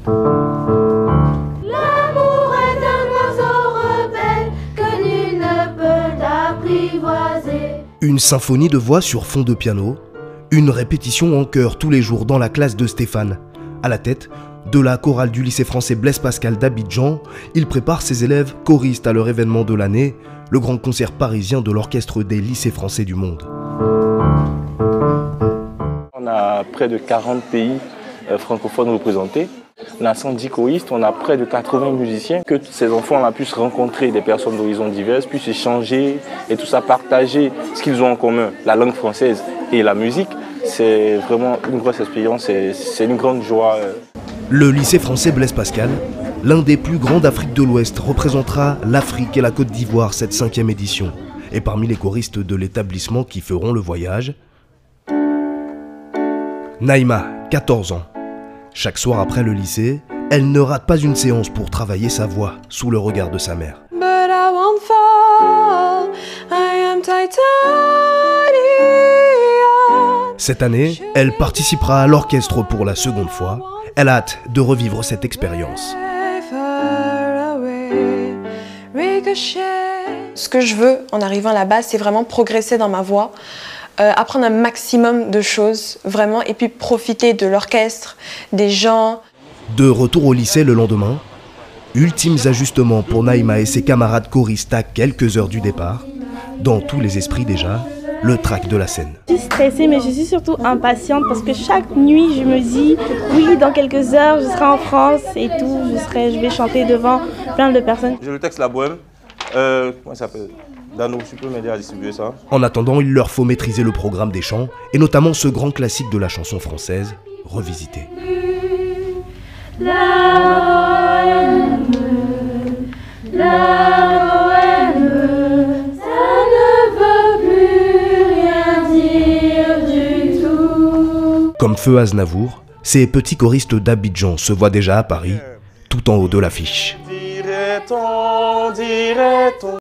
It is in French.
L'amour est un oiseau rebelle que nul ne peut apprivoiser. Une symphonie de voix sur fond de piano, une répétition en chœur tous les jours dans la classe de Stéphane. À la tête de la chorale du lycée français Blaise Pascal d'Abidjan, il prépare ses élèves choristes à leur événement de l'année, le grand concert parisien de l'orchestre des lycées français du monde. On a près de 40 pays francophones représentés. On a 110 choristes, on a près de 80 musiciens. Que ces enfants puissent rencontrer des personnes d'horizons divers, puissent échanger et tout ça, partager ce qu'ils ont en commun, la langue française et la musique. C'est vraiment une grosse expérience, c'est une grande joie. Le lycée français Blaise Pascal, l'un des plus grands d'Afrique de l'Ouest, représentera l'Afrique et la Côte d'Ivoire cette 5e édition. Et parmi les choristes de l'établissement qui feront le voyage, Naïma, 14 ans. Chaque soir après le lycée, elle ne rate pas une séance pour travailler sa voix sous le regard de sa mère. But I won't fall, I am Titania. Cette année, elle participera à l'orchestre pour la seconde fois. Elle a hâte de revivre cette expérience. Ce que je veux en arrivant là-bas, c'est vraiment progresser dans ma voix, apprendre un maximum de choses, vraiment, et puis profiter de l'orchestre, des gens. De retour au lycée le lendemain, ultimes ajustements pour Naïma et ses camarades choristes à quelques heures du départ. Dans tous les esprits déjà, le trac de la scène. Je suis stressée, mais je suis surtout impatiente parce que chaque nuit, je me dis, oui, dans quelques heures, je serai en France et tout, je vais chanter devant plein de personnes. J'ai le texte La Bohème. Comment ça s'appelle? Dano, tu peux m'aider à distribuer ça? En attendant, il leur faut maîtriser le programme des chants, et notamment ce grand classique de la chanson française, revisité. La bohème, ça ne veut plus rien dire du tout. Comme Feu Aznavour, ces petits choristes d'Abidjan se voient déjà à Paris, tout en haut de l'affiche. Dirait-on, dirait-on.